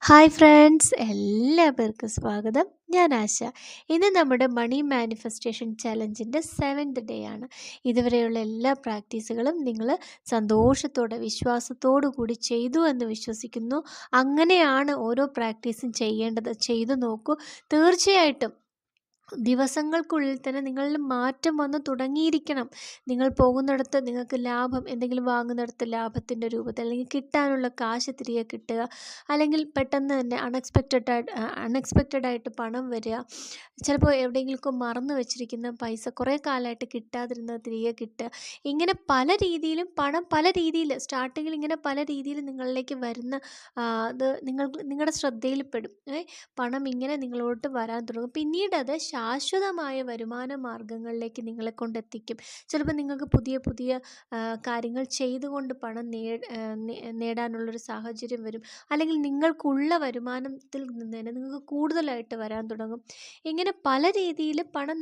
Hi friends, എല്ലാവർക്കും സ്വാഗതം. ഞാൻ ആശ. ഇന്ന് നമ്മുടെ മണി മാനിഫെസ്റ്റേഷൻ ചലഞ്ചിൻ്റെ 7th ഡേ ആണ്. ഇതുവരെയുള്ള എല്ലാ പ്രാക്ടീസുകളും നിങ്ങൾ സന്തോഷത്തോടെ വിശ്വാസത്തോടു കൂടി ചെയ്തു എന്ന് വിശ്വസിക്കുന്നു. അങ്ങനെയാണ് ഓരോ പ്രാക്ടീസും ചെയ്യേണ്ടത്. ചെയ്തു നോക്കൂ. തീർച്ചയായിട്ടും ദിവസങ്ങൾക്കുള്ളിൽ തന്നെ നിങ്ങളിൽ മാറ്റം വന്ന് തുടങ്ങിയിരിക്കണം. നിങ്ങൾ പോകുന്നിടത്ത് നിങ്ങൾക്ക് ലാഭം എന്തെങ്കിലും വാങ്ങുന്നിടത്ത് ലാഭത്തിൻ്റെ രൂപത്തിൽ അല്ലെങ്കിൽ കിട്ടാനുള്ള കാശ് തിരികെ കിട്ടുക, അല്ലെങ്കിൽ പെട്ടെന്ന് തന്നെ അൺഎക്സ്പെക്റ്റഡായിട്ട് പണം വരിക, ചിലപ്പോൾ എവിടെയെങ്കിലുമൊക്കെ മറന്നു വെച്ചിരിക്കുന്ന പൈസ കുറേ കാലമായിട്ട് കിട്ടാതിരുന്നത് തിരികെ കിട്ടുക. ഇങ്ങനെ പല രീതിയിലും പണം പല രീതിയിൽ സ്റ്റാർട്ടിങ്ങിൽ ഇങ്ങനെ പല രീതിയിൽ നിങ്ങളിലേക്ക് വരുന്ന അത് നിങ്ങളുടെ ശ്രദ്ധയിൽപ്പെടും. പണം ഇങ്ങനെ നിങ്ങളോട്ട് വരാൻ തുടങ്ങും. പിന്നീട് അത് ശാശ്വതമായ വരുമാന മാർഗങ്ങളിലേക്ക് നിങ്ങളെ കൊണ്ടെത്തിക്കും. ചിലപ്പോൾ നിങ്ങൾക്ക് പുതിയ പുതിയ കാര്യങ്ങൾ ചെയ്തുകൊണ്ട് പണം നേടാനുള്ളൊരു സാഹചര്യം വരും. അല്ലെങ്കിൽ നിങ്ങൾക്കുള്ള വരുമാനത്തിൽ നിന്ന് തന്നെ നിങ്ങൾക്ക് കൂടുതലായിട്ട് വരാൻ തുടങ്ങും. ഇങ്ങനെ പല രീതിയിൽ പണം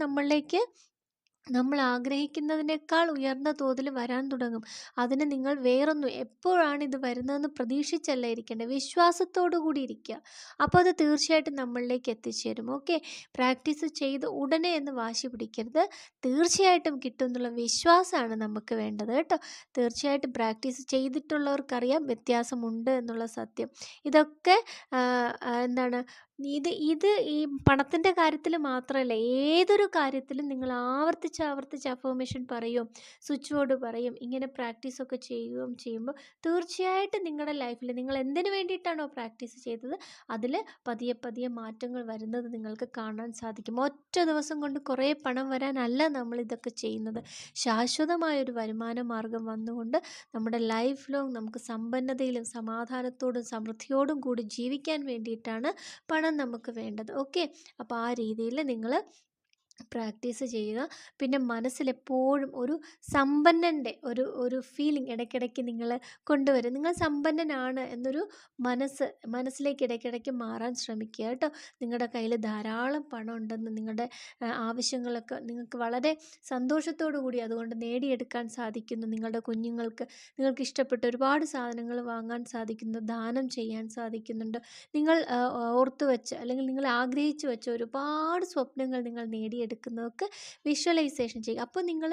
നമ്മൾ ആഗ്രഹിക്കുന്നതിനേക്കാൾ ഉയർന്ന തോതിൽ വരാൻ തുടങ്ങും. അതിന് നിങ്ങൾ വേറൊന്നും എപ്പോഴാണ് ഇത് വരുന്നതെന്ന് പ്രതീക്ഷിച്ചല്ല ഇരിക്കേണ്ടത്, വിശ്വാസത്തോടു കൂടി ഇരിക്കുക. അപ്പോൾ അത് തീർച്ചയായിട്ടും നമ്മളിലേക്ക് എത്തിച്ചേരും. ഓക്കെ, പ്രാക്ടീസ് ചെയ്ത് ഉടനെ എന്ന് വാശി പിടിക്കരുത്. തീർച്ചയായിട്ടും കിട്ടും എന്നുള്ള വിശ്വാസമാണ് നമുക്ക് വേണ്ടത് കേട്ടോ. തീർച്ചയായിട്ടും പ്രാക്ടീസ് ചെയ്തിട്ടുള്ളവർക്കറിയാം വ്യത്യാസമുണ്ട് എന്നുള്ള സത്യം. ഇതൊക്കെ എന്താണ് ഇത് ഈ പണത്തിൻ്റെ കാര്യത്തിൽ മാത്രമല്ല, ഏതൊരു കാര്യത്തിലും നിങ്ങൾ ആവർത്തിച്ച് അഫർമേഷൻ പറയും, സ്വിച്ച് ബോർഡ് പറയും, ഇങ്ങനെ പ്രാക്ടീസൊക്കെ ചെയ്യുമ്പോൾ തീർച്ചയായിട്ടും നിങ്ങളുടെ ലൈഫിൽ നിങ്ങൾ എന്തിനു വേണ്ടിയിട്ടാണോ പ്രാക്ടീസ് ചെയ്തത് അതിൽ പതിയെ പതിയെ മാറ്റങ്ങൾ വരുന്നത് നിങ്ങൾക്ക് കാണാൻ സാധിക്കും. ഒറ്റ ദിവസം കൊണ്ട് കുറേ പണം വരാനല്ല നമ്മളിതൊക്കെ ചെയ്യുന്നത്. ശാശ്വതമായൊരു വരുമാന മാർഗം വന്നുകൊണ്ട് നമ്മുടെ ലൈഫ് ലോങ് നമുക്ക് സമ്പന്നതയിലും സമാധാനത്തോടും സമൃദ്ധിയോടും കൂടി ജീവിക്കാൻ വേണ്ടിയിട്ടാണ് പണം നമുക്ക് വേണ്ടത്. ഓക്കെ, അപ്പോൾ ആ രീതിയിൽ നിങ്ങൾ പ്രാക്ടീസ് ചെയ്യുക. പിന്നെ മനസ്സിലെപ്പോഴും ഒരു സമ്പന്നൻ്റെ ഒരു ഫീലിംഗ് ഇടയ്ക്കിടയ്ക്ക് നിങ്ങൾ കൊണ്ടുവരും. നിങ്ങൾ സമ്പന്നനാണ് എന്നൊരു മനസ്സിലേക്ക് ഇടയ്ക്കിടയ്ക്ക് മാറാൻ ശ്രമിക്കുക കേട്ടോ. നിങ്ങളുടെ കയ്യിൽ ധാരാളം പണം ഉണ്ടെന്ന്, നിങ്ങളുടെ ആവശ്യങ്ങളൊക്കെ നിങ്ങൾക്ക് വളരെ സന്തോഷത്തോടു കൂടി അതുകൊണ്ട് നേടിയെടുക്കാൻ സാധിക്കുന്നു. നിങ്ങളുടെ കുഞ്ഞുങ്ങൾക്ക് നിങ്ങൾക്ക് ഇഷ്ടപ്പെട്ട ഒരുപാട് സാധനങ്ങൾ വാങ്ങാൻ സാധിക്കുന്നു, ദാനം ചെയ്യാൻ സാധിക്കുന്നുണ്ട്. നിങ്ങൾ ഓർത്തു വെച്ച് അല്ലെങ്കിൽ നിങ്ങൾ ആഗ്രഹിച്ചു വെച്ച ഒരുപാട് സ്വപ്നങ്ങൾ നിങ്ങൾ നേടിയെടുക്കുന്നതൊക്കെ വിഷ്വലൈസേഷൻ ചെയ്യുക. അപ്പോൾ നിങ്ങൾ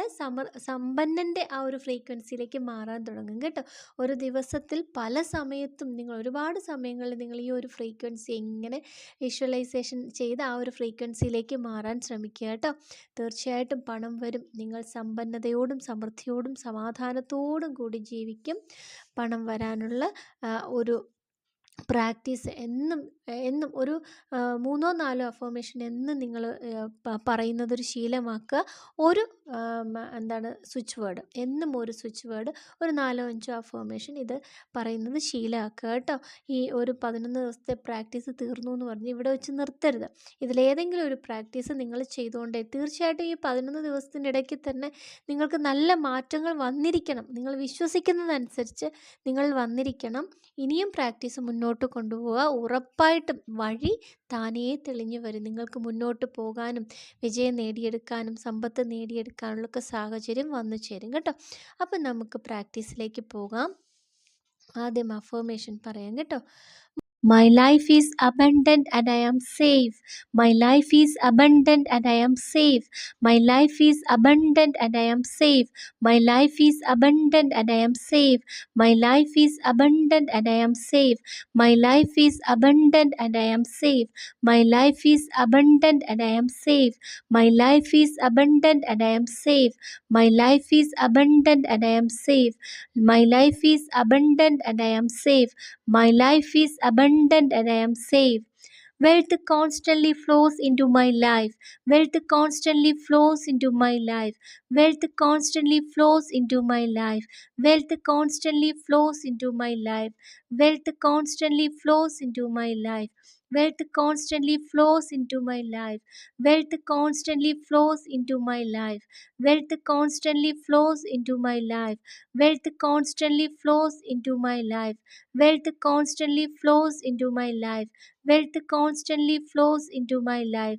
സമ്പന്നൻ്റെ ആ ഒരു ഫ്രീക്വൻസിയിലേക്ക് മാറാൻ തുടങ്ങും കേട്ടോ. ഒരു ദിവസത്തിൽ പല സമയത്തും നിങ്ങൾ ഒരുപാട് സമയങ്ങളിൽ നിങ്ങൾ ഈ ഒരു ഫ്രീക്വൻസി ഇങ്ങനെ വിഷ്വലൈസേഷൻ ചെയ്ത് ആ ഒരു ഫ്രീക്വൻസിയിലേക്ക് മാറാൻ ശ്രമിക്കുക കേട്ടോ. തീർച്ചയായിട്ടും പണം വരും. നിങ്ങൾ സമ്പന്നതയോടും സമൃദ്ധിയോടും സമാധാനത്തോടും കൂടി ജീവിക്കും. പണം വരാനുള്ള ഒരു പ്രാക്ടീസ് എന്നും ഒരു 3-4 അഫർമേഷൻ എന്നും നിങ്ങൾ പറയുന്നതൊരു ശീലമാക്കുക. ഒരു സ്വിച്ച് വേർഡ്, എന്നും ഒരു സ്വിച്ച് വേർഡ്, ഒരു 4-5 അഫർമേഷൻ ഇത് പറയുന്നത് ശീലമാക്കുക കേട്ടോ. ഈ ഒരു 11 ദിവസത്തെ പ്രാക്ടീസ് തീർന്നു എന്ന് പറഞ്ഞ് ഇവിടെ വെച്ച് നിർത്തരുത്. ഇതിലേതെങ്കിലും ഒരു പ്രാക്ടീസ് നിങ്ങൾ ചെയ്തുകൊണ്ടേ തീർച്ചയായിട്ടും ഈ 11 ദിവസത്തിൻ്റെ ഇടയ്ക്ക് തന്നെ നിങ്ങൾക്ക് നല്ല മാറ്റങ്ങൾ വന്നിരിക്കണം. നിങ്ങൾ വിശ്വസിക്കുന്നതനുസരിച്ച് നിങ്ങൾ വന്നിരിക്കണം. ഇനിയും പ്രാക്ടീസ് മുന്നോട്ട് കൊണ്ടുപോവുക. ഉറപ്പായിട്ടും വഴി താനേ തെളിഞ്ഞു വരും. നിങ്ങൾക്ക് മുന്നോട്ട് പോകാനും വിജയം നേടിയെടുക്കാനും സമ്പത്ത് നേടിയെടുക്കാനുള്ളൊക്കെ സാഹചര്യം വന്നു ചേരും കേട്ടോ. അപ്പം നമുക്ക് പ്രാക്ടീസിലേക്ക് പോകാം. ആദ്യം അഫർമേഷൻ പറയാം കേട്ടോ. My life is abundant and I am safe. My life is abundant and I am safe. My life is abundant and I am safe. My life is abundant and I am safe. My life is abundant and I am safe. My life is abundant and I am safe. My life is abundant and I am safe. My life is abundant and I am safe. My life is abundant and I am safe. My life is abundant and I am safe. My life is abundant and I am safe. Wealth constantly flows into my life. Wealth constantly flows into my life. Wealth constantly flows into my life. Wealth constantly flows into my life. Wealth constantly flows into my life. Wealth constantly flows into my life. Wealth constantly flows into my life. Wealth constantly flows into my life. Wealth constantly flows into my life. Wealth constantly flows into my life. Wealth constantly flows into my life.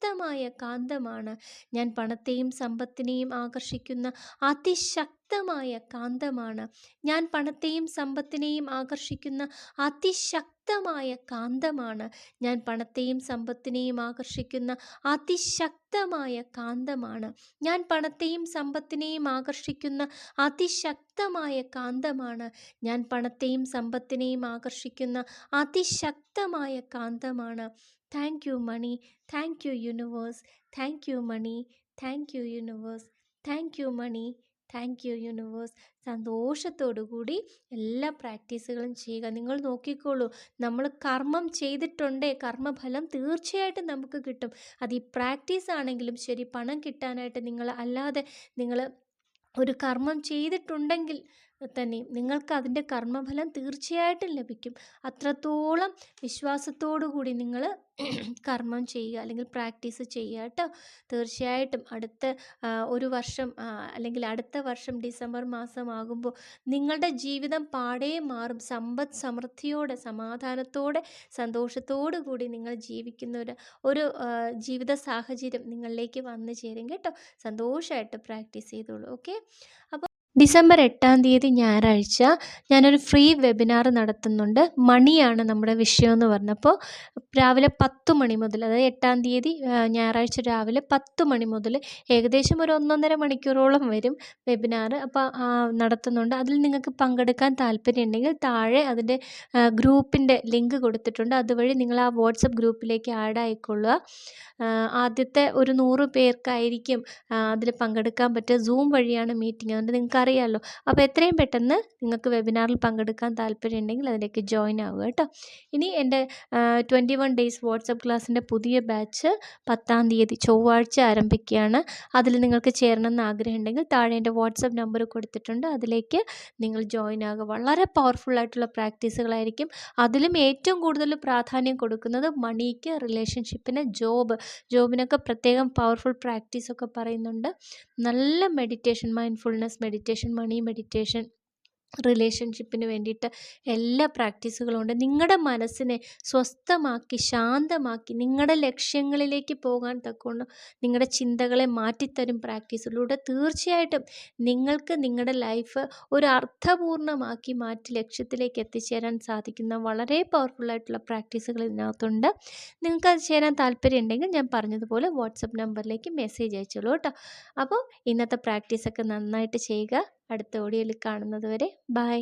കാന്തമാണ്. ഞാൻ പണത്തെയും സമ്പത്തിനെയും ആകർഷിക്കുന്ന അതിശക്തമായ കാന്തമാണ്. ഞാൻ പണത്തെയും സമ്പത്തിനെയും ആകർഷിക്കുന്ന അതിശക്തമായ കാന്തമാണ്. ഞാൻ പണത്തെയും സമ്പത്തിനെയും ആകർഷിക്കുന്ന അതിശക്തമായ കാന്തമാണ്. ഞാൻ പണത്തെയും സമ്പത്തിനെയും ആകർഷിക്കുന്ന അതിശക്തമായ കാന്തമാണ്. ഞാൻ പണത്തെയും സമ്പത്തിനെയും ആകർഷിക്കുന്ന അതിശക്തമായ കാന്തമാണ്. Thank you money, thank you universe, thank you money, thank you universe, thank you money, thank you universe. സന്തോഷത്തോടു കൂടി എല്ലാ പ്രാക്ടീസുകളും ചെയ്യുക. നിങ്ങൾ നോക്കിക്കോളൂ, നമ്മൾ കർമ്മം ചെയ്തിട്ടുണ്ടേ കർമ്മഫലം തീർച്ചയായിട്ടും നമുക്ക് കിട്ടും. അത് ഈ പ്രാക്ടീസ് ആണെങ്കിലും ശരി, പണം കിട്ടാനായിട്ട് നിങ്ങൾ ഒരു കർമ്മം ചെയ്തിട്ടുണ്ടെങ്കിൽ തന്നെ നിങ്ങൾക്ക് അതിൻ്റെ കർമ്മഫലം തീർച്ചയായിട്ടും ലഭിക്കും. അത്രത്തോളം വിശ്വാസത്തോടു കൂടി നിങ്ങൾ കർമ്മം ചെയ്യുക അല്ലെങ്കിൽ പ്രാക്ടീസ് ചെയ്യുക കേട്ടോ. തീർച്ചയായിട്ടും ഒരു വർഷം അല്ലെങ്കിൽ അടുത്ത വർഷം ഡിസംബർ മാസമാകുമ്പോൾ നിങ്ങളുടെ ജീവിതം പാടേ മാറും. സമ്പദ് സമൃദ്ധിയോടെ, സമാധാനത്തോടെ, സന്തോഷത്തോടു കൂടി നിങ്ങൾ ജീവിക്കുന്ന ഒരു ജീവിത സാഹചര്യം നിങ്ങളിലേക്ക് വന്നു ചേരും കേട്ടോ. സന്തോഷമായിട്ട് പ്രാക്ടീസ് ചെയ്തോളൂ. ഓക്കെ. അപ്പോൾ ഡിസംബർ 8 തീയതി ഞായറാഴ്ച ഞാനൊരു ഫ്രീ വെബിനാർ നടത്തുന്നുണ്ട്. മണിയാണ് നമ്മുടെ വിഷയം എന്ന് പറഞ്ഞപ്പോൾ രാവിലെ 10 മണി മുതൽ, അതായത് 8 തീയതി ഞായറാഴ്ച രാവിലെ 10 മണി മുതൽ ഏകദേശം ഒരു 1.5 മണിക്കൂറോളം വരും വെബിനാർ. അപ്പോൾ നടത്തുന്നുണ്ട്. അതിൽ നിങ്ങൾക്ക് പങ്കെടുക്കാൻ താല്പര്യമുണ്ടെങ്കിൽ താഴെ അതിൻ്റെ ഗ്രൂപ്പിൻ്റെ ലിങ്ക് കൊടുത്തിട്ടുണ്ട്. അതുവഴി നിങ്ങൾ ആ വാട്സപ്പ് ഗ്രൂപ്പിലേക്ക് ആഡ് ആയിക്കൊള്ളുക. ആദ്യത്തെ ഒരു 100 പേർക്കായിരിക്കും അതിൽ പങ്കെടുക്കാൻ പറ്റുക. സൂം വഴിയാണ് മീറ്റിംഗ്, അതുകൊണ്ട് നിങ്ങൾക്ക് അറിയാമല്ലോ. അപ്പോൾ എത്രയും പെട്ടെന്ന് നിങ്ങൾക്ക് വെബിനാറിൽ പങ്കെടുക്കാൻ താല്പര്യമുണ്ടെങ്കിൽ അതിലേക്ക് ജോയിൻ ആവുക കേട്ടോ. ഇനി എൻ്റെ 21 ഡേയ്സ് വാട്സപ്പ് ക്ലാസ്സിൻ്റെ പുതിയ ബാച്ച് 10 തീയതി ചൊവ്വാഴ്ച ആരംഭിക്കുകയാണ്. അതിൽ നിങ്ങൾക്ക് ചേരണമെന്ന് ആഗ്രഹമുണ്ടെങ്കിൽ താഴെ എൻ്റെ വാട്സപ്പ് നമ്പർ കൊടുത്തിട്ടുണ്ട്. അതിലേക്ക് നിങ്ങൾ ജോയിൻ ആകുക. വളരെ പവർഫുള്ളായിട്ടുള്ള പ്രാക്ടീസുകളായിരിക്കും. അതിലും ഏറ്റവും കൂടുതൽ പ്രാധാന്യം കൊടുക്കുന്നത് മണിക്ക്, റിലേഷൻഷിപ്പിന്, ജോബിനൊക്കെ പ്രത്യേകം പവർഫുൾ പ്രാക്ടീസൊക്കെ പറയുന്നുണ്ട്. നല്ല മെഡിറ്റേഷൻ, മൈൻഡ്ഫുൾനെസ് മെഡിറ്റേഷൻ, മണി മെഡിറ്റേഷൻ, റിലേഷൻഷിപ്പിന് വേണ്ടിയിട്ട് എല്ലാ പ്രാക്ടീസുകളും ഉണ്ട്. നിങ്ങളുടെ മനസ്സിനെ സ്വസ്ഥമാക്കി, ശാന്തമാക്കി, നിങ്ങളുടെ ലക്ഷ്യങ്ങളിലേക്ക് പോകാൻ തക്കവണ്ണം നിങ്ങളുടെ ചിന്തകളെ മാറ്റിത്തരും പ്രാക്ടീസിലൂടെ. തീർച്ചയായിട്ടും നിങ്ങൾക്ക് നിങ്ങളുടെ ലൈഫ് ഒരു അർത്ഥപൂർണ്ണമാക്കി മാറ്റി ലക്ഷ്യത്തിലേക്ക് എത്തിച്ചേരാൻ സാധിക്കുന്ന വളരെ പവർഫുള്ളായിട്ടുള്ള പ്രാക്ടീസുകൾ ഇതിനകത്തുണ്ട്. നിങ്ങൾക്കത് ചേരാൻ താല്പര്യമുണ്ടെങ്കിൽ ഞാൻ പറഞ്ഞതുപോലെ വാട്സപ്പ് നമ്പറിലേക്ക് മെസ്സേജ് അയച്ചോളൂ കേട്ടോ. അപ്പോൾ ഇന്നത്തെ പ്രാക്ടീസൊക്കെ നന്നായിട്ട് ചെയ്യുക. അടുത്ത ഓഡിയോയിൽ കാണുന്നത് വരെ ബൈ.